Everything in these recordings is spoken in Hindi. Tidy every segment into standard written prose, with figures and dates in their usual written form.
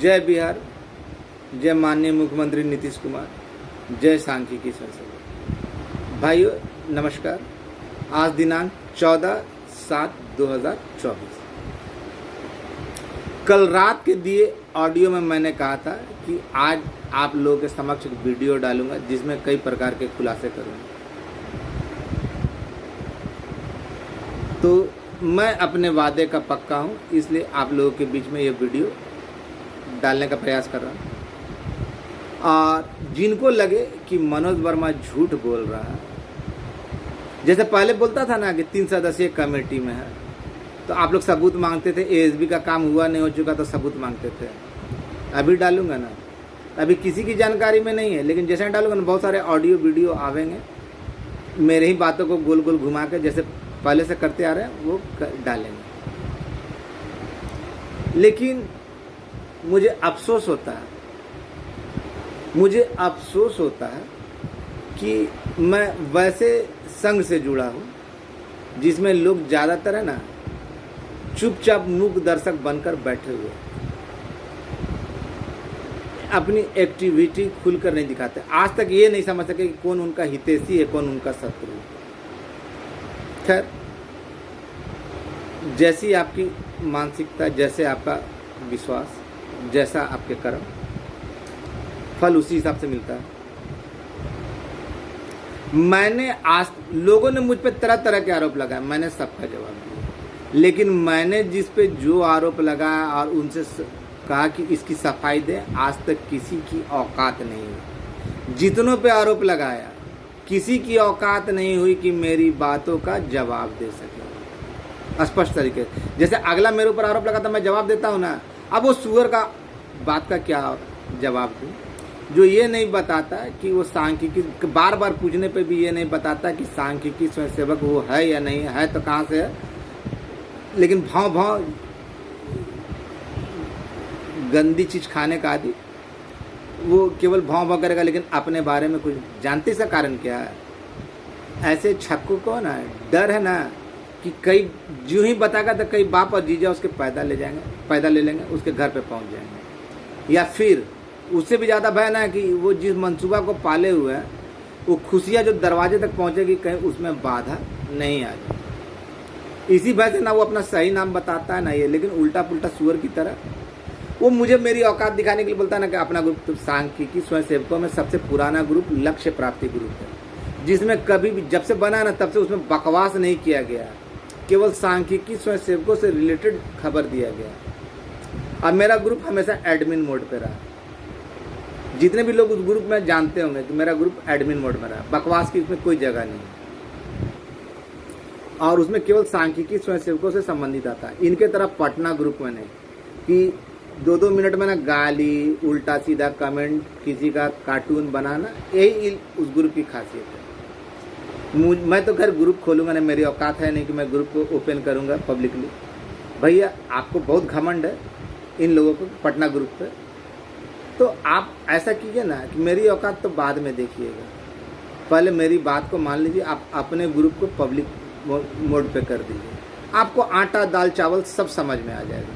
जय बिहार, जय माननीय मुख्यमंत्री नीतीश कुमार, जय सांख्यिकी संसद। भाइयों नमस्कार। आज दिनांक 14/7/2024। कल रात के दिए ऑडियो में मैंने कहा था कि आज आप लोगों के समक्ष एक वीडियो डालूंगा जिसमें कई प्रकार के खुलासे करूंगा। तो मैं अपने वादे का पक्का हूं, इसलिए आप लोगों के बीच में ये वीडियो डालने का प्रयास कर रहा हूं। और जिनको लगे कि मनोज वर्मा झूठ बोल रहा है, जैसे पहले बोलता था ना कि 3 सदस्यीय कमेटी में है, तो आप लोग सबूत मांगते थे। एएसबी का काम हुआ नहीं हो चुका तो सबूत मांगते थे। अभी डालूंगा ना, अभी किसी की जानकारी में नहीं है, लेकिन जैसे डालूंगा ना बहुत सारे ऑडियो वीडियो आवेंगे मेरे ही बातों को गोल गोल घुमा के, जैसे पहले से करते आ रहे हैं वो डालेंगे। लेकिन मुझे अफसोस होता है कि मैं वैसे संघ से जुड़ा हूँ जिसमें लोग ज़्यादातर है ना चुपचाप मूक दर्शक बनकर बैठे हुए, अपनी एक्टिविटी खुलकर नहीं दिखाते। आज तक ये नहीं समझ सके कि कौन उनका हितैषी है, कौन उनका शत्रु है। खैर, जैसी आपकी मानसिकता, जैसे आपका विश्वास, जैसा आपके कर्म, फल उसी हिसाब से मिलता है। मैंने आज लोगों ने मुझ पे तरह तरह के आरोप लगाए, मैंने सबका जवाब दिया। लेकिन मैंने जिस पे जो आरोप लगाया और उनसे कहा कि इसकी सफाई दे, आज तक किसी की औकात नहीं हुई। जितनों पे आरोप लगाया किसी की औकात नहीं हुई कि मेरी बातों का जवाब दे सके स्पष्ट तरीके से। जैसे अगला मेरे ऊपर आरोप लगाता मैं जवाब देता हूँ ना, अब वो सुअर का बात का क्या जवाब दूँ जो ये नहीं बताता कि वो सांख्यिकी, बार बार पूछने पे भी ये नहीं बताता कि सांख्यिकी स्वयंसेवक वो है या नहीं है, तो कहाँ से है। लेकिन भाव गंदी चीज खाने का आदि, वो केवल भाव करेगा, लेकिन अपने बारे में कुछ जानते। इसका कारण क्या है? ऐसे छक्कों को ना डर है ना कि कई जो ही बताएगा तो कई बाप और जीजा उसके पैदा ले लेंगे, उसके घर पे पहुंच जाएंगे। या फिर उससे भी ज़्यादा भय ना है कि वो जिस मंसूबा को पाले हुए हैं वो खुशियाँ जो दरवाजे तक पहुँचेगी कहीं उसमें बाधा नहीं आ जाए। इसी वजह से ना वो अपना सही नाम बताता है ना ये, लेकिन उल्टा पुल्टा सुअर की तरह वो मुझे मेरी औकात दिखाने के लिए बोलता है ना कि अपना ग्रुप तो सांख्यिकी स्वयंसेवकों में सबसे पुराना ग्रुप लक्ष्य प्राप्ति ग्रुप है, जिसमें कभी भी जब से बना ना तब से उसमें बकवास नहीं किया गया, केवल सांख्यिकी स्वयंसेवकों से रिलेटेड खबर दिया गया। और मेरा ग्रुप हमेशा एडमिन मोड पे रहा। जितने भी लोग उस ग्रुप में जानते होंगे कि मेरा ग्रुप एडमिन मोड में रहा, बकवास की उसमें कोई जगह नहीं। और उसमें केवल सांख्यिकी स्वयंसेवकों से संबंधित आता है। इनके तरफ पटना ग्रुप में नहीं कि 2-2 मिनट में ना गाली, उल्टा सीधा कमेंट, किसी का कार्टून बनाना, यही उस ग्रुप की खासियत है। मैं तो खैर ग्रुप खोलूंगा ना, मेरी औकात है नहीं कि मैं ग्रुप को ओपन करूंगा पब्लिकली। भैया आपको बहुत घमंड है इन लोगों को पटना ग्रुप पे, तो आप ऐसा कीजिए ना कि मेरी औकात तो बाद में देखिएगा, पहले मेरी बात को मान लीजिए। आप अपने ग्रुप को पब्लिक मोड पे कर दीजिए, आपको आटा दाल चावल सब समझ में आ जाएगा।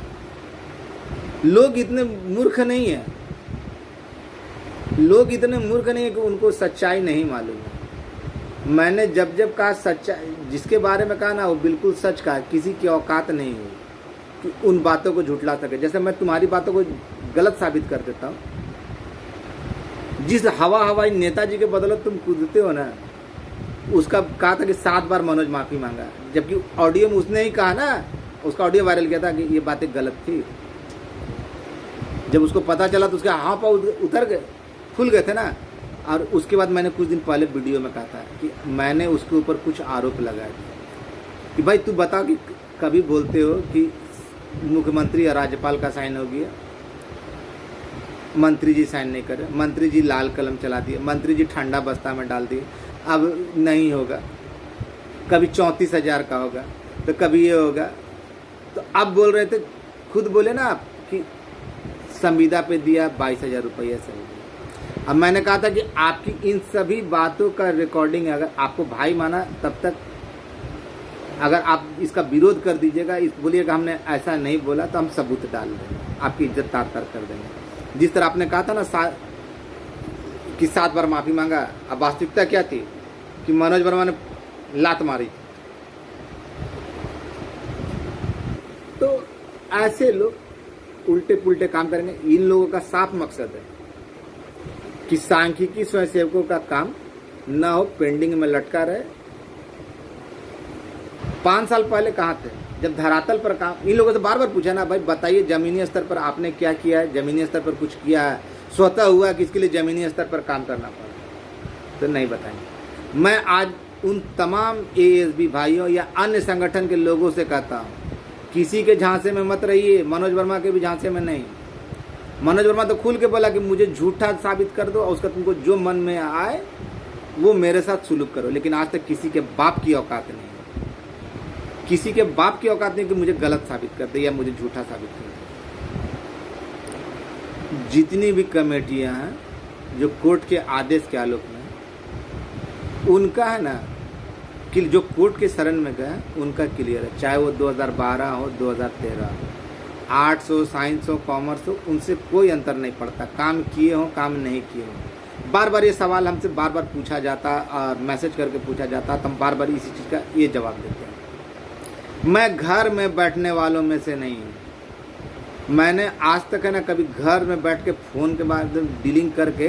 लोग इतने मूर्ख नहीं है कि उनको सच्चाई नहीं मालूम है। मैंने जब कहा सच्चाई, जिसके बारे में कहा ना वो बिल्कुल सच कहा। किसी की औकात नहीं हुई कि उन बातों को झुठला सके। जैसे मैं तुम्हारी बातों को गलत साबित कर देता हूँ। जिस हवाई नेताजी के बदौलत तुम कूदते हो ना, उसका कहा था कि 7 बार मनोज माफी मांगा, जबकि ऑडियो में उसने ही कहा ना, उसका ऑडियो वायरल किया था कि ये बातें गलत थी। जब उसको पता चला तो उसके हाँ पर उतर गए, खुल गए थे ना। और उसके बाद मैंने कुछ दिन पहले वीडियो में कहा था कि मैंने उसके ऊपर कुछ आरोप लगाए थे कि भाई तू बता कि कभी बोलते हो कि मुख्यमंत्री और राज्यपाल का साइन हो गया, मंत्री जी साइन नहीं करे, मंत्री जी लाल कलम चला दिए, मंत्री जी ठंडा बस्ता में डाल दिए, अब नहीं होगा, कभी 34,000 का होगा तो कभी ये होगा। तो अब बोल रहे थे, खुद बोले ना आप कि संविदा पे दिया 22,000 रुपया से। अब मैंने कहा था कि आपकी इन सभी बातों का रिकॉर्डिंग अगर आपको भाई माना तब तक अगर आप इसका विरोध कर दीजिएगा, इस बोलिएगा हमने ऐसा नहीं बोला, तो हम सबूत डाल देंगे, आपकी इज्जत तार तार कर देंगे। जिस तरह आपने कहा था ना कि 7 बार माफ़ी मांगा, अब वास्तविकता क्या थी कि मनोज वर्मा ने लात मारी। तो ऐसे लोग उल्टे पुल्टे काम करेंगे। इन लोगों का साफ मकसद है कि सांख्यिकी स्वयंसेवकों का काम न हो, पेंडिंग में लटका रहे। 5 साल पहले कहाँ थे जब धरातल पर काम? इन लोगों से बार बार पूछा ना, भाई बताइए जमीनी स्तर पर आपने क्या किया है, जमीनी स्तर पर कुछ किया है, स्वतः हुआ कि इसके लिए जमीनी स्तर पर काम करना पड़ा? तो नहीं बताएंगे। मैं आज उन तमाम एएसबी भाइयों या अन्य संगठन के लोगों से कहता हूँ, किसी के झांसे में मत रहिए, मनोज वर्मा के भी झांसे में नहीं। मनोज वर्मा तो खुल के बोला कि मुझे झूठा साबित कर दो और उसका तुमको जो मन में आए वो मेरे साथ सुलूक करो, लेकिन आज तक किसी के बाप की औकात नहीं, किसी के बाप की औकात नहीं कि मुझे गलत साबित कर दे या मुझे झूठा साबित कर दे। जितनी भी कमेटियां हैं जो कोर्ट के आदेश के आलोक में, उनका है ना कि जो कोर्ट के शरण में गए उनका क्लियर है, चाहे वो 2012 हो 2013 हो, आर्ट्स हो, साइंस हो, कॉमर्स हो, उनसे कोई अंतर नहीं पड़ता, काम किए हो काम नहीं किए हो। बार बार ये सवाल हमसे बार बार पूछा जाता और मैसेज करके पूछा जाता, तो हम बार बार इसी चीज़ का ये जवाब देते हैं। मैं घर में बैठने वालों में से नहीं हूँ। मैंने आज तक है ना कभी घर में बैठ के फ़ोन के माध्यम डीलिंग करके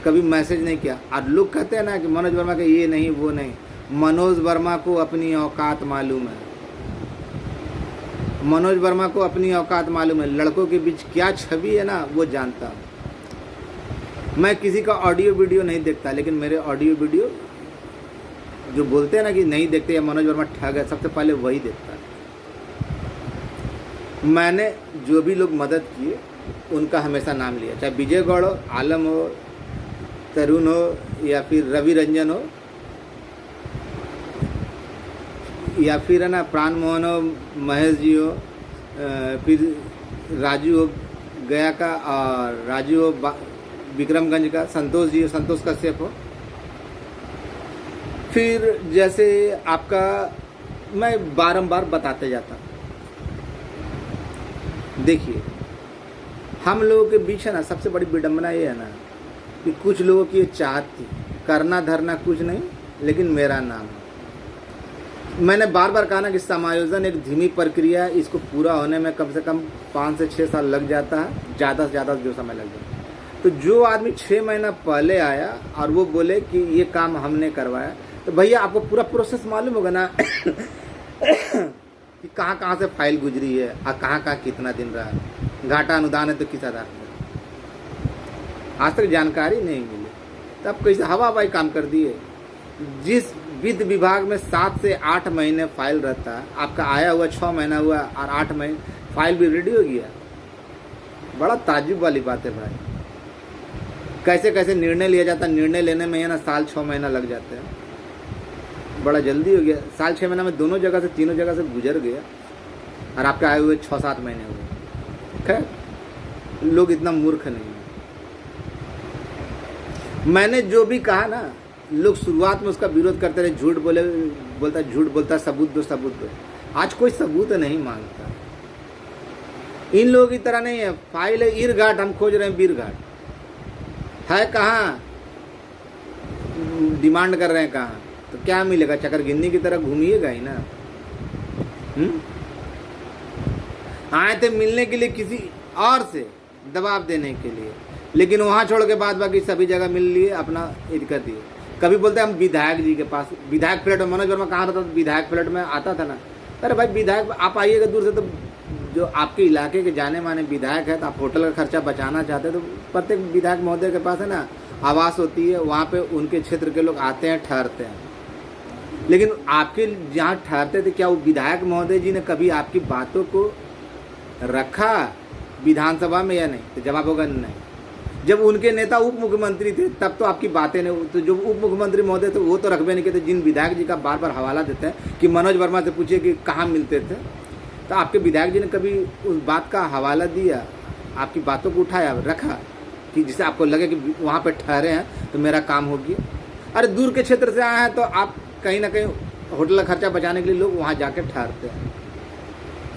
कभी मैसेज नहीं किया। और लोग कहते हैं ना कि मनोज वर्मा के ये नहीं वो नहीं, मनोज वर्मा को अपनी औकात मालूम है, मनोज वर्मा को अपनी औकात मालूम है। लड़कों के बीच क्या छवि है ना वो जानता हूँ। मैं किसी का ऑडियो वीडियो नहीं देखता, लेकिन मेरे ऑडियो वीडियो जो बोलते हैं ना कि नहीं देखते या मनोज वर्मा ठग है, सबसे पहले वही देखता है। मैंने जो भी लोग मदद किए उनका हमेशा नाम लिया, चाहे विजय गौड़ हो, आलम हो, तरुण हो, या फिर रवि रंजन हो, या फिर है ना प्राण मोहन हो, महेश जी हो, फिर राजू हो गया का, और राजू हो विक्रमगंज का, संतोष जी हो, संतोष कश्यप हो। फिर जैसे आपका मैं बारंबार बताते जाता हूँ, देखिए हम लोगों के बीच है ना सबसे बड़ी विडंबना ये है ना कि कुछ लोगों की ये चाहत थी, करना धरना कुछ नहीं लेकिन मेरा नाम है। मैंने बार बार कहा ना कि समायोजन एक धीमी प्रक्रिया है, इसको पूरा होने में कम से कम 5 से 6 साल लग जाता है, ज़्यादा से ज़्यादा जो समय लग जाता है। तो जो आदमी 6 महीना पहले आया और वो बोले कि ये काम हमने करवाया, तो भैया आपको पूरा प्रोसेस मालूम होगा ना कि कहाँ कहाँ से फाइल गुजरी है और कहाँ कहाँ कितना दिन रहा, घाटा अनुदान है तो किस आधार पर, आज तक जानकारी नहीं मिली। तब कैसे हवा हवाई काम कर दिए। जिस वित्त विभाग में 7 से 8 महीने फाइल रहता है, आपका आया हुआ 6 महीना हुआ और 8 महीने फाइल भी रेडी हो गया। बड़ा ताज्जुब वाली बात है भाई, कैसे कैसे निर्णय लिया जाता है, निर्णय लेने में है ना साल 6 महीना लग जाते हैं, बड़ा जल्दी हो गया। साल 6 महीना में दोनों जगह से तीनों जगह से गुजर गया और आपके आए हुए 6-7 महीने हुए। खैर लोग इतना मूर्ख नहीं है। मैंने जो भी कहा ना, लोग शुरुआत में उसका विरोध करते रहे, झूठ बोलता सबूत दो सबूत दो। आज कोई सबूत नहीं मांगता। इन लोगों की तरह नहीं है, फाइल है ईरघाट, हम खोज रहे हैं बीरघाट है, कहाँ डिमांड कर रहे हैं कहाँ, तो क्या मिलेगा? चकरगिन्नी की तरह घूमिएगा ही ना। आए थे मिलने के लिए किसी और से, दबाव देने के लिए, लेकिन वहाँ छोड़ के बाद बाकी सभी जगह मिल लिए, अपना ईद कर दिए। कभी बोलते हैं हम विधायक जी के पास, विधायक फ्लैट में मनोज वर्मा कहाँ रहता था? विधायक फ्लैट में आता था ना। अरे भाई विधायक आप आइएगा दूर से, तो जो आपके इलाके के जाने माने विधायक है, तो आप होटल का खर्चा बचाना चाहते हैं, तो प्रत्येक विधायक महोदय के पास है ना आवास होती है, वहाँ पे उनके क्षेत्र के लोग आते हैं, ठहरते हैं। लेकिन आपके जहाँ ठहरते थे, क्या वो विधायक महोदय जी ने कभी आपकी बातों को रखा विधानसभा में या नहीं? तो जवाब होगा नहीं। जब उनके नेता उप मुख्यमंत्री थे तब तो आपकी बातें नहीं, तो जो उप मुख्यमंत्री महोदय थे वो तो रखबे नहीं करते। जिन विधायक जी का बार बार हवाला देते हैं कि मनोज वर्मा से पूछिए कि कहाँ मिलते थे, तो आपके विधायक जी ने कभी उस बात का हवाला दिया, आपकी बातों को उठाया, रखा कि जिससे आपको लगे कि वहाँ पर ठहरे हैं तो मेरा काम हो गया? अरे दूर के क्षेत्र से आए हैं तो आप कहीं ना कहीं होटल का खर्चा बचाने के लिए लोग वहाँ जाकर ठहरते हैं।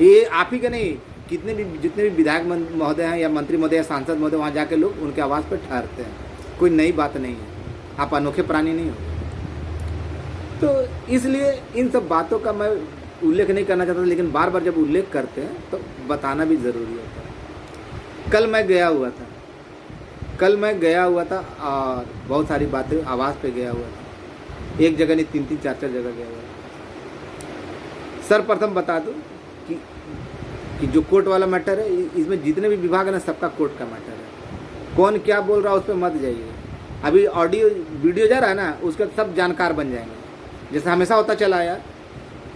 ये आप ही के नहीं, जितने भी विधायक महोदय हैं या मंत्री महोदय या सांसद महोदय, वहाँ जाके लोग उनके आवास पर ठहरते हैं। कोई नई बात नहीं है, आप अनोखे प्राणी नहीं हो। तो इसलिए इन सब बातों का मैं उल्लेख नहीं करना चाहता, लेकिन बार बार जब उल्लेख करते हैं तो बताना भी ज़रूरी होता है। कल मैं गया हुआ था और बहुत सारी बातें आवाज़ पे गया हुआ था। एक जगह नहीं, 3-3 4-4 जगह गया हुआ था। सर्वप्रथम बता दूं कि जो कोर्ट वाला मैटर है, इसमें जितने भी विभाग है ना, सबका कोर्ट का मैटर है। कौन क्या बोल रहा है उस पर मत जाइए। अभी ऑडियो वीडियो जा रहा है ना, उसका सब जानकार बन जाएंगे। जैसे हमेशा होता चला आया,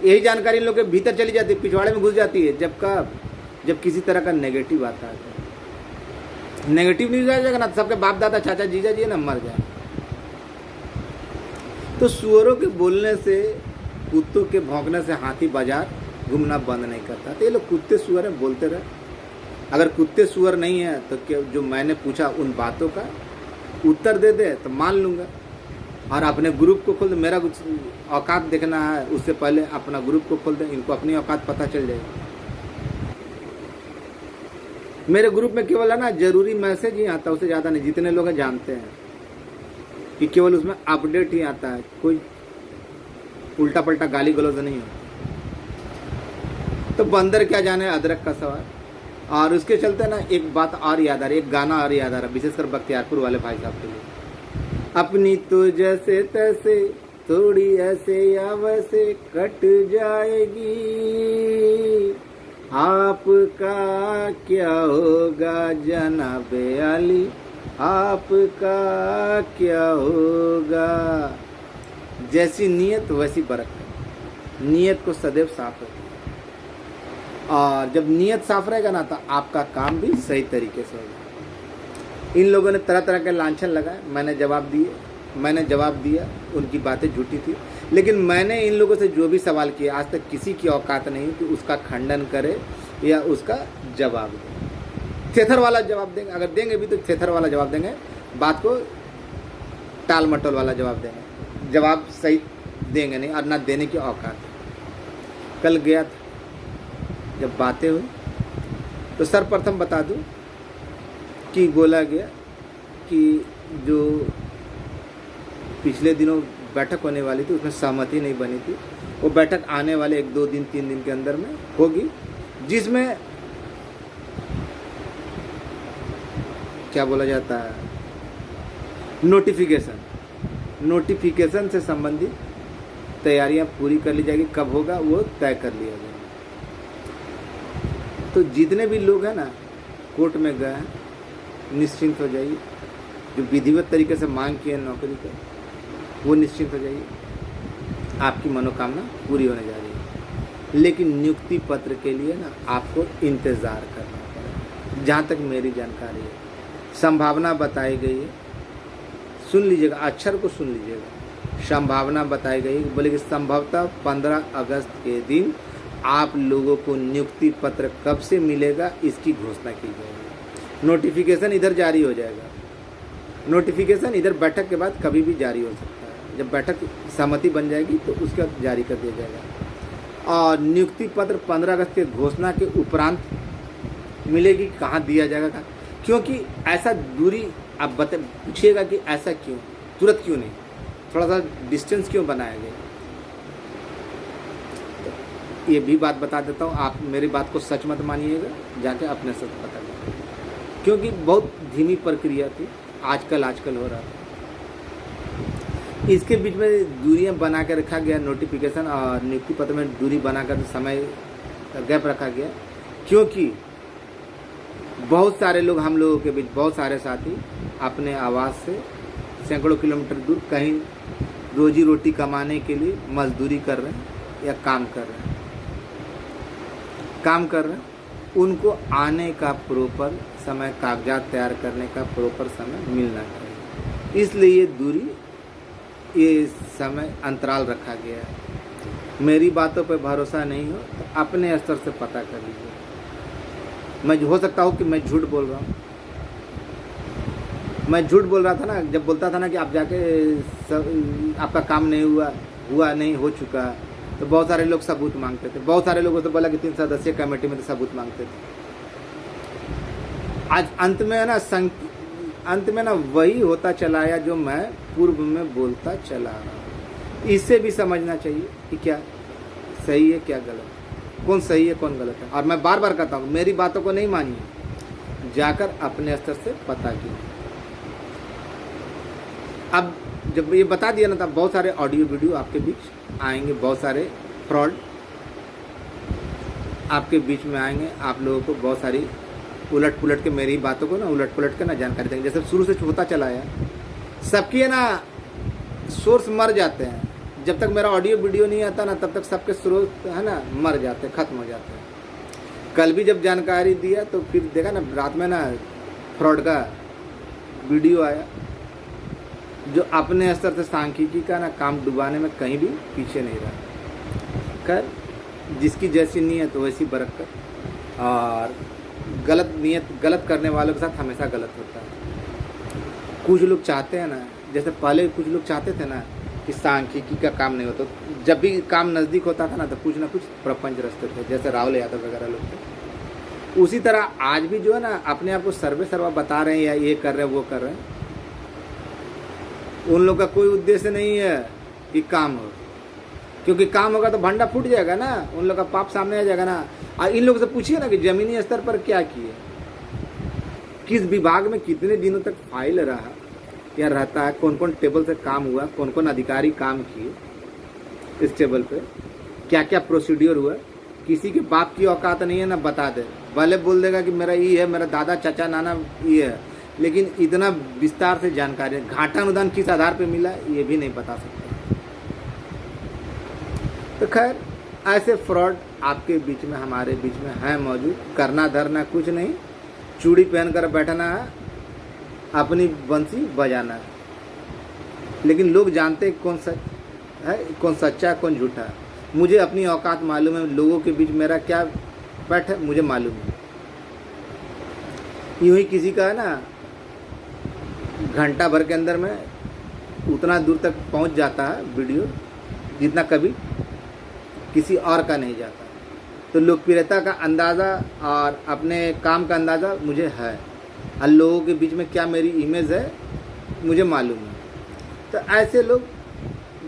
यही जानकारी इन लोग के भीतर चली जाती है, पिछवाड़े में घुस जाती है। जब किसी तरह का नेगेटिव आता है, नेगेटिव न्यूज आ जाएगा ना, सबके बाप दादा चाचा जीजा जी ना मर जाए। तो सुअरों के बोलने से, कुत्तों के भौंकने से हाथी बाजार घूमना बंद नहीं करता। तो ये लोग कुत्ते सुअर हैं, बोलते रहे। अगर कुत्ते सुअर नहीं है तो क्या जो मैंने पूछा उन बातों का उत्तर दे दे तो मान लूँगा। और अपने ग्रुप को खोल दे, मेरा कुछ औकात देखना है उससे पहले अपना ग्रुप को खोल दे, इनको अपनी औकात पता चल जाएगी। मेरे ग्रुप में केवल है ना जरूरी मैसेज ही आता है, उससे ज़्यादा नहीं। जितने लोग हैं जानते हैं कि केवल उसमें अपडेट ही आता है, कोई उल्टा पल्टा गाली गलौज नहीं होता। तो बंदर क्या जाने अदरक का सवाल। और उसके चलते ना एक बात और याद आ रही, एक गाना और याद आ रहा, विशेषकर बख्तियारपुर वाले भाई साहब के लिए। अपनी तो जैसे तैसे थोड़ी ऐसे या वैसे कट जाएगी, आपका क्या होगा जनाबे अली, आपका क्या होगा। जैसी नीयत वैसी बरकत। नीयत को सदैव साफ रखें, और जब नीयत साफ रहेगा ना तो आपका काम भी सही तरीके से होगा। इन लोगों ने तरह तरह के लांछन लगाए, मैंने जवाब दिया। उनकी बातें झूठी थी, लेकिन मैंने इन लोगों से जो भी सवाल किए, आज तक किसी की औकात नहीं कि उसका खंडन करे या उसका जवाब दे। थेथर वाला जवाब देंगे, अगर देंगे भी तो थेथर वाला जवाब देंगे, बात को टाल मटोल वाला जवाब देंगे, जवाब सही देंगे नहीं, और ना देने की औकात। कल गया था, जब बातें हुई तो सर्वप्रथम बता दूं कि बोला गया कि जो पिछले दिनों बैठक होने वाली थी उसमें सहमति नहीं बनी थी। वो बैठक आने वाले 1-2 दिन 3 दिन के अंदर में होगी, जिसमें क्या बोला जाता है, नोटिफिकेशन से संबंधित तैयारियां पूरी कर ली जाएगी। कब होगा वो तय कर लिया जाएगा। तो जितने भी लोग हैं ना कोर्ट में गए हैं, निश्चिंत हो जाइए। जो विधिवत तरीके से मांग किए नौकरी का, वो निश्चिंत हो जाइए, आपकी मनोकामना पूरी होने जा रही है। लेकिन नियुक्ति पत्र के लिए ना आपको इंतज़ार करना पड़ेगा। जहाँ तक मेरी जानकारी है, संभावना बताई गई है, सुन लीजिएगा, अक्षर को सुन लीजिएगा। संभावना बताई गई, बोले कि संभवतः 15 अगस्त के दिन आप लोगों को नियुक्ति पत्र कब से मिलेगा इसकी घोषणा की जाएगी। नोटिफिकेशन इधर जारी हो जाएगा। नोटिफिकेशन इधर बैठक के बाद कभी भी जारी हो सकता है। जब बैठक सहमति बन जाएगी तो उसका जारी कर दिया जाएगा। और नियुक्ति पत्र 15 अगस्त के घोषणा के उपरांत मिलेगी। कहाँ दिया जाएगा, क्योंकि ऐसा दूरी आप पूछिएगा कि ऐसा क्यों, तुरंत क्यों नहीं, थोड़ा सा डिस्टेंस क्यों बनाया गया। ये भी बात बता देता हूँ, आप मेरी बात को सच मत मानिएगा, जाके अपने से पता करें, क्योंकि बहुत धीमी प्रक्रिया थी, आजकल हो रहा था। इसके बीच में दूरियां बना के रखा गया, नोटिफिकेशन और नियुक्ति पत्र में दूरी बनाकर समय गैप रखा गया, क्योंकि बहुत सारे लोग, हम लोगों के बीच बहुत सारे साथी अपने आवास से सैकड़ों किलोमीटर दूर कहीं रोजी रोटी कमाने के लिए मजदूरी कर रहे हैं या काम कर रहे हैं। उनको आने का प्रॉपर समय, कागजात तैयार करने का प्रॉपर समय मिलना चाहिए। इसलिए ये दूरी, ये समय अंतराल रखा गया है। मेरी बातों पर भरोसा नहीं हो तो अपने स्तर से पता कर लीजिए। मैं हो सकता हूँ कि मैं झूठ बोल रहा हूँ। मैं झूठ बोल रहा था ना, जब बोलता था ना कि आप जाके आपका काम नहीं हुआ नहीं, हो चुका, तो बहुत सारे लोग सबूत मांगते थे, बहुत सारे लोगों से बोला कि 3 सदस्यीय कमेटी में तो सबूत मांगते थे। आज अंत में है ना अंत में ना वही होता चला आया जो मैं पूर्व में बोलता चला रहा हूँ। इससे भी समझना चाहिए कि क्या सही है क्या गलत, कौन सही है कौन गलत है। और मैं बार बार कहता हूँ, मेरी बातों को नहीं मानिए, जाकर अपने स्तर से पता कीजिए। अब जब ये बता दिया ना, तब बहुत सारे ऑडियो वीडियो आपके बीच आएंगे, बहुत सारे फ्रॉड आपके बीच में आएंगे। आप लोगों को बहुत सारी उलट पुलट के मेरी बातों को ना उलट पुलट के ना जानकारी देंगे। जैसे शुरू से होता चला है, सबकी है ना सोर्स मर जाते हैं। जब तक मेरा ऑडियो वीडियो नहीं आता ना, तब तक सबके स्रोत है ना मर जाते हैं, खत्म हो जाते हैं। कल भी जब जानकारी दिया तो फिर देखा ना, रात में ना फ्रॉड का वीडियो आया, जो अपने स्तर से सांख्यिकी का ना काम डुबाने में कहीं भी पीछे नहीं रहा। कर जिसकी जैसी नीयत वैसी बरकत। और गलत नीयत गलत करने वालों के साथ हमेशा गलत होता है। कुछ लोग चाहते हैं ना, जैसे पहले कुछ लोग चाहते थे ना कि सांख्यिकी का काम नहीं होता, जब भी काम नज़दीक होता था ना तो कुछ ना कुछ प्रपंच रचते थे, जैसे राहुल यादव वगैरह लोग थे। उसी तरह आज भी जो है ना अपने आप को सर्वा बता रहे हैं या ये कर रहे हैं वो कर रहे हैं। उन लोग का कोई उद्देश्य नहीं है कि काम हो, क्योंकि काम होगा तो भंडा फूट जाएगा ना, उन लोग का पाप सामने आ जाएगा ना। और इन लोगों से पूछिए ना कि जमीनी स्तर पर क्या किए, किस विभाग में कितने दिनों तक फाइल रहा या रहता है, कौन कौन टेबल से काम हुआ, कौन कौन अधिकारी काम किए इस टेबल पे, क्या क्या प्रोसीड्योर हुआ। किसी के बाप की औकात नहीं है ना बता दे, भले बोल देगा कि मेरा ये है, मेरा दादा चाचा नाना ये है, लेकिन इतना विस्तार से जानकारी, घाटा अनुदान किस आधार पे मिला ये भी नहीं बता सकते। तो खैर ऐसे फ्रॉड आपके बीच में हमारे बीच में है मौजूद। करना धरना कुछ नहीं, चूड़ी पहन कर बैठना है, अपनी बंसी बजाना है। लेकिन लोग जानते हैं कौन सच है, कौन सच्चा है, कौन झूठा है। मुझे अपनी औकात मालूम है, लोगों के बीच मेरा क्या पैठ है मुझे मालूम है। यूँ ही किसी का है ना घंटा भर के अंदर में उतना दूर तक पहुंच जाता है वीडियो जितना कभी किसी और का नहीं जाता। तो लोकप्रियता का अंदाज़ा और अपने काम का अंदाज़ा मुझे है, और लोगों के बीच में क्या मेरी इमेज है मुझे मालूम है। तो ऐसे लोग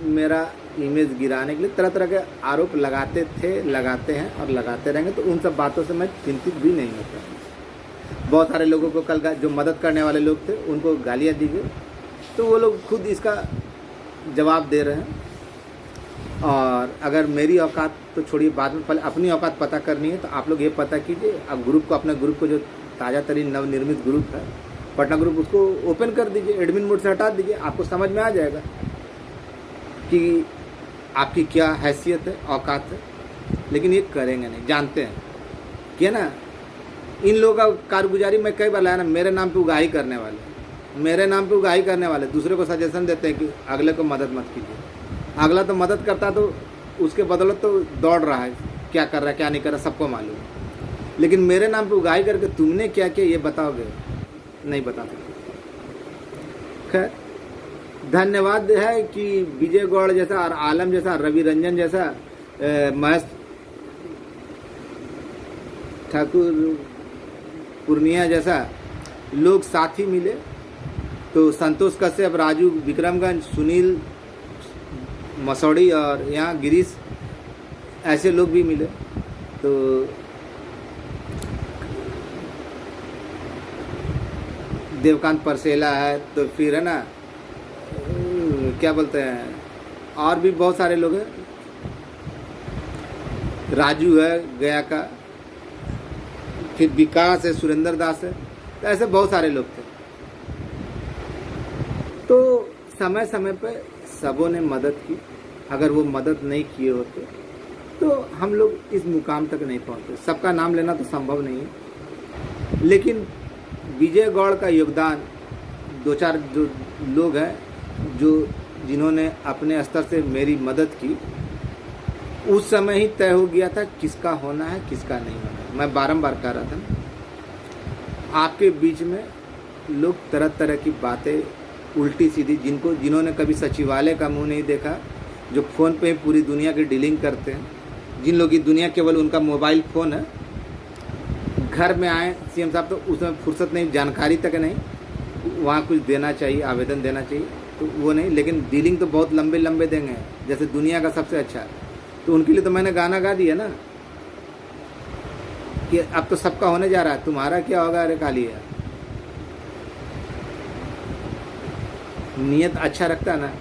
मेरा इमेज गिराने के लिए तरह तरह के आरोप लगाते थे, लगाते हैं और लगाते रहेंगे। तो उन सब बातों से मैं चिंतित भी नहीं होता। बहुत सारे लोगों को कल जो मदद करने वाले लोग थे उनको गालियाँ दी गई, तो वो लोग खुद इसका जवाब दे रहे हैं। और अगर मेरी औकात तो छोड़िए, बाद में पहले अपनी औकात पता करनी है तो आप लोग ये पता कीजिए। अब ग्रुप को, अपने ग्रुप को जो ताज़ा तरीन नवनिर्मित ग्रुप है पटना ग्रुप, उसको ओपन कर दीजिए, एडमिन मोड से हटा दीजिए, आपको समझ में आ जाएगा कि आपकी क्या हैसियत है, औकात है। लेकिन ये करेंगे नहीं, जानते हैं कि है ना इन लोगों का कारगुजारी मैं कई बार लाया ना, मेरे नाम पे उगाही करने वाले, मेरे नाम पे उगाही करने वाले दूसरे को सजेशन देते हैं कि अगले को मदद मत कीजिए। अगला तो मदद करता तो उसके बदौलत तो दौड़ रहा है, क्या कर रहा है क्या नहीं कर रहा सबको मालूम है। लेकिन मेरे नाम पे उगाही करके तुमने क्या किया ये बताओगे, नहीं बता सकते। खैर धन्यवाद है कि विजय गौड़ जैसा और आलम जैसा, रवि रंजन जैसा, महेश ठाकुर पूर्णिया जैसा लोग साथी मिले। तो संतोष कश्यप, राजू विक्रमगंज, सुनील मसौड़ी और यहाँ गिरीश, ऐसे लोग भी मिले। तो देवकांत परसेला है, तो फिर है ना क्या बोलते हैं, और भी बहुत सारे लोग हैं, राजू है गया का, फिर विकास है, सुरेंद्र दास है, तो ऐसे बहुत सारे लोग थे। तो समय समय पे सबों ने मदद की। अगर वो मदद नहीं किए होते तो हम लोग इस मुकाम तक नहीं पहुंचते। सबका नाम लेना तो संभव नहीं है, लेकिन विजय गौड़ का योगदान, दो चार जो लोग हैं जो जिन्होंने अपने स्तर से मेरी मदद की, उस समय ही तय हो गया था किसका होना है किसका नहीं होना है। मैं बारंबार कह रहा था आपके बीच में लोग तरह तरह की बातें उल्टी सीधी, जिन्होंने कभी सचिवालय का मुंह नहीं देखा, जो फ़ोन पे ही पूरी दुनिया की डीलिंग करते हैं, जिन लोगों की दुनिया केवल उनका मोबाइल फ़ोन है। घर में आए सीएम साहब तो उसमें फुर्सत नहीं, जानकारी तक नहीं, वहाँ कुछ देना चाहिए, आवेदन देना चाहिए तो वो नहीं, लेकिन डीलिंग तो बहुत लंबे लंबे देंगे, जैसे दुनिया का सबसे अच्छा। तो उनके लिए तो मैंने गाना गा दिया ना कि अब तो सबका होने जा रहा है, तुम्हारा क्या होगा। अरे कालिया, नियत अच्छा रखता ना।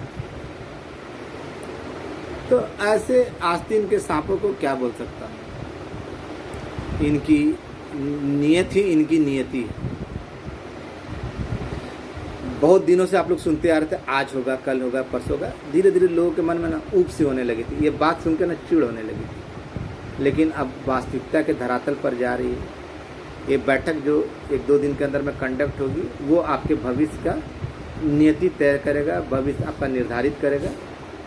तो ऐसे आस्तीन के सांपों को क्या बोल सकता हूँ, इनकी नियत ही इनकी नियति है। बहुत दिनों से आप लोग सुनते आ रहे थे आज होगा, कल होगा, परसों होगा। धीरे धीरे लोगों के मन में ना ऊब सी होने लगी थी, ये बात सुनकर ना चिड़ होने लगी थी। लेकिन अब वास्तविकता के धरातल पर जा रही है। ये बैठक जो 1-2 दिन के अंदर में कंडक्ट होगी, वो आपके भविष्य का नियति तय करेगा, भविष्य आपका निर्धारित करेगा।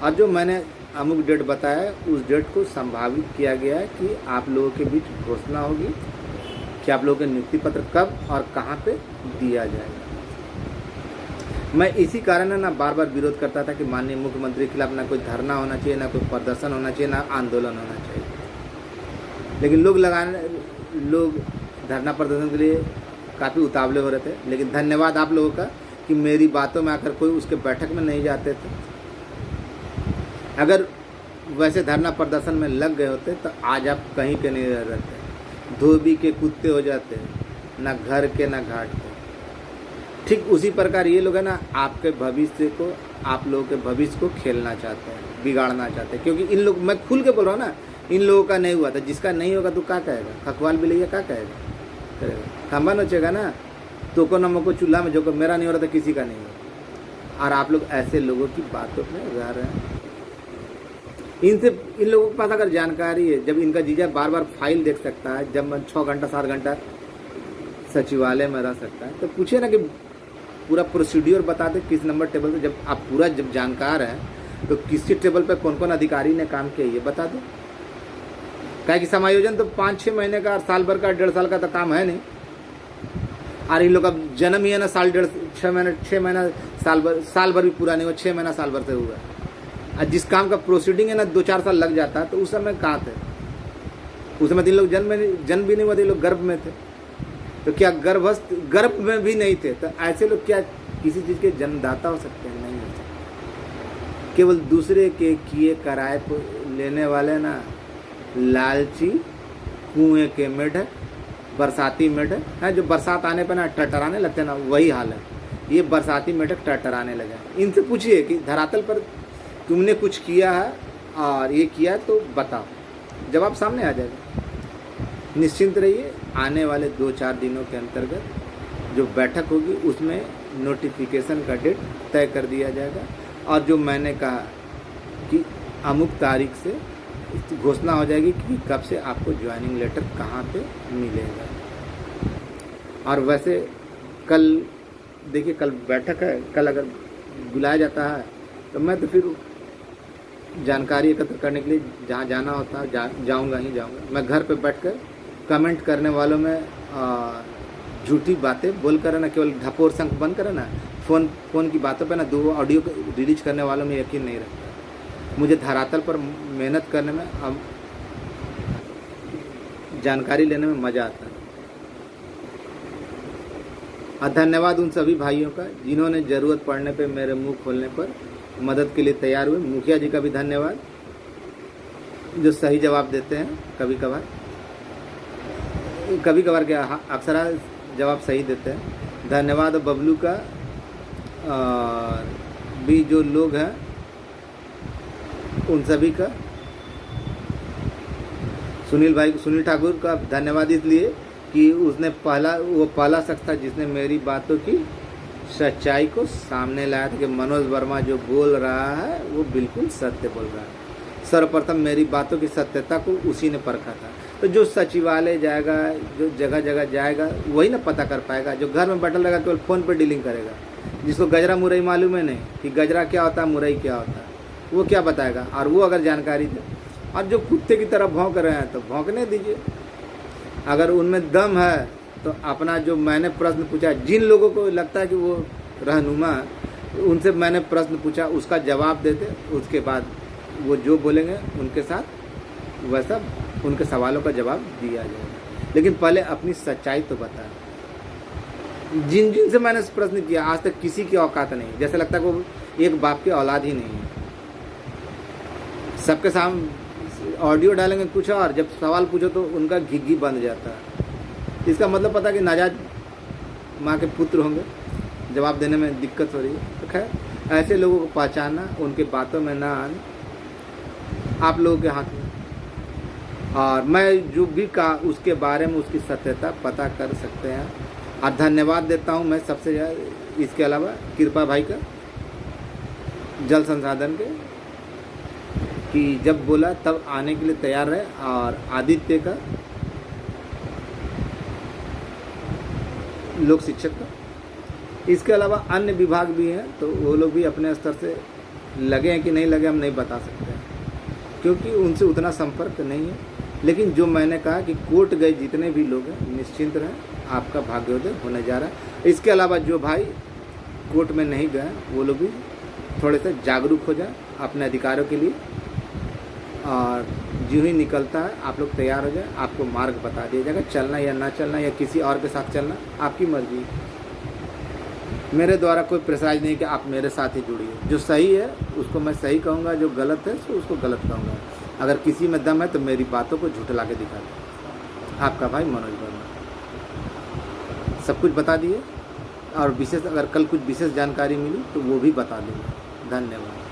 और जो मैंने अमुक डेट बताया, उस डेट को संभावित किया गया है कि आप लोगों के बीच घोषणा होगी कि आप लोगों के नियुक्ति पत्र कब और कहाँ पे दिया जाएगा। मैं इसी कारण ना बार बार विरोध करता था कि माननीय मुख्यमंत्री के खिलाफ ना कोई धरना होना चाहिए, ना कोई प्रदर्शन होना चाहिए, ना आंदोलन होना चाहिए। लेकिन लोग धरना प्रदर्शन के लिए काफ़ी उतावले हो रहे थे। लेकिन धन्यवाद आप लोगों का कि मेरी बातों में आकर कोई उसके बैठक में नहीं जाते थे। अगर वैसे धरना प्रदर्शन में लग गए होते तो आज आप कहीं के नहीं रह रहते, धोबी के कुत्ते हो जाते, ना घर के ना घाट के। ठीक उसी प्रकार ये लोग है ना, आपके भविष्य को, आप लोगों के भविष्य को खेलना चाहते हैं, बिगाड़ना चाहते हैं। क्योंकि इन लोग, मैं खुल के बोल रहा हूँ ना, इन लोगों का नहीं हुआ था। जिसका नहीं होगा तो क्या कहेगा, खखवाल बिलैया क्या कहेगा, खंबा नोचेगा ना। तो को नमो को चूल्हा में, जो को मेरा नहीं हो रहा था किसी का नहीं हो। और आप लोग ऐसे लोगों की बातों में रह रहे हैं। इन लोगों के पास अगर जानकारी है, जब इनका जीजा बार बार फाइल देख सकता है, जब 6 घंटा 7 घंटा सचिवालय में रह सकता है, तो पूछे ना कि पूरा प्रोसीड्यूर बता दे किस नंबर टेबल पे। जब आप पूरा जब जानकार हैं तो किसी टेबल पे कौन कौन अधिकारी ने काम किया ये बता दो। क्या कि समायोजन तो 5-6 महीने का, साल भर का, 1.5 साल का तो काम है नहीं। और इन लोग का जन्म ही है ना 6 महीना साल भर भी पूरा नहीं हुआ, 6 महीना साल भर से हुआ। और जिस काम का प्रोसीडिंग है ना 2-4 साल लग जाता, तो उस समय कहाँ थे? उस समय 3 लोग जन्म भी नहीं हुआ, 3 लोग गर्भ में थे। तो क्या गर्भ में भी नहीं थे? तो ऐसे लोग क्या किसी चीज़ के जन्मदाता हो सकते हैं? नहीं हो सकते। केवल दूसरे के किए कराए को लेने वाले ना लालची कुएं के मेढक, बरसाती मेढक है, जो बरसात आने पर ना टरटराने लगते हैं ना, वही हाल है। ये बरसाती मेढक टरटराने लगे। इनसे पूछिए कि धरातल पर तुमने कुछ किया है और ये किया तो बताओ, जवाब सामने आ जाएगा। निश्चिंत रहिए, आने वाले 2-4 दिनों के अंतर्गत जो बैठक होगी उसमें नोटिफिकेशन का डेट तय कर दिया जाएगा। और जो मैंने कहा कि अमुक तारीख से घोषणा हो जाएगी कि कब से आपको ज्वाइनिंग लेटर कहाँ पे मिलेगा। और वैसे कल देखिए, कल बैठक है, कल अगर बुलाया जाता है तो मैं तो फिर जानकारी एकत्र करने के लिए जहाँ जाना होता है जाऊँगा ही जाऊँगा। मैं घर पे बैठकर कमेंट करने वालों में झूठी बातें बोल कर ना, केवल ढपोर संख बन कर ना, फ़ोन की बातों पे ना 2 ऑडियो रिलीज करने वालों में यकीन नहीं रखता। मुझे धरातल पर मेहनत करने में, अब जानकारी लेने में मज़ा आता है। और धन्यवाद उन सभी भाइयों का जिन्होंने ज़रूरत पड़ने पे मेरे मुंह खोलने पर मदद के लिए तैयार हुए। मुखिया जी का भी धन्यवाद, जो सही जवाब देते हैं कभी कभार क्या अक्सर जवाब सही देते हैं। धन्यवाद बबलू का, भी जो लोग हैं उन सभी का। सुनील ठाकुर का धन्यवाद इसलिए कि उसने पहला शख्स था जिसने मेरी बातों की सच्चाई को सामने लाया था कि मनोज वर्मा जो बोल रहा है वो बिल्कुल सत्य बोल रहा है। सर्वप्रथम मेरी बातों की सत्यता को उसी ने परखा था। तो जो सचिवालय जाएगा, जो जगह जगह जाएगा, वही ना पता कर पाएगा। जो घर में बैठल रहेगा केवल फ़ोन पर डीलिंग करेगा, जिसको गजरा मुरई मालूम है नहीं कि गजरा क्या होता है, मुरई क्या होता है, वो क्या बताएगा। और वो अगर जानकारी दे, और जो कुत्ते की तरह भौंक रहे हैं तो भौंकने दीजिए। अगर उनमें दम है तो अपना जो मैंने प्रश्न पूछा, जिन लोगों को लगता है कि वो रहनुमा, उनसे मैंने प्रश्न पूछा उसका जवाब देते, उसके बाद वो जो बोलेंगे उनके साथ वैसा उनके सवालों का जवाब दिया जाएगा। लेकिन पहले अपनी सच्चाई तो बता। जिन जिन से मैंने प्रश्न किया आज तक किसी की औकात नहीं, जैसे लगता है वो एक बाप की औलाद ही नहीं है। सबके सामने ऑडियो डालेंगे कुछ और, जब सवाल पूछो तो उनका घिघी बंद जाता है। इसका मतलब पता कि नाजायज माँ के पुत्र होंगे, जवाब देने में दिक्कत हो रही है। तो खैर ऐसे लोगों को पहचानना, उनके बातों में ना आना आप लोगों के हाथ में। और मैं जो भी कहा उसके बारे में उसकी सत्यता पता कर सकते हैं। और धन्यवाद देता हूँ मैं सबसे ज़्यादा इसके अलावा कृपा भाई का, जल संसाधन के, कि जब बोला तब आने के लिए तैयार रहे, और आदित्य का, लोक शिक्षक का। इसके अलावा अन्य विभाग भी हैं, तो वो लोग भी अपने स्तर से लगे हैं कि नहीं लगे हम नहीं बता सकते हैं, क्योंकि उनसे उतना संपर्क नहीं है। लेकिन जो मैंने कहा कि कोर्ट गए जितने भी लोग हैं निश्चिंत रहें, आपका भाग्योदय होने जा रहा है। इसके अलावा जो भाई कोर्ट में नहीं गए वो लोग भी थोड़े से जागरूक हो जाए अपने अधिकारों के लिए, और जो ही निकलता है आप लोग तैयार हो जाए, आपको मार्ग बता दिया जाएगा, चलना या ना चलना या किसी और के साथ चलना आपकी मर्जी। मेरे द्वारा कोई प्रेशराइज नहीं कि आप मेरे साथ ही जुड़िए। जो सही है उसको मैं सही कहूँगा, जो गलत है तो उसको गलत कहूँगा। अगर किसी में दम है तो मेरी बातों को झुठला के दिखा दो। आपका भाई मनोज वर्मा। सब कुछ बता दिए, और विशेष अगर कल कुछ विशेष जानकारी मिली तो वो भी बता दूँगा। धन्यवाद।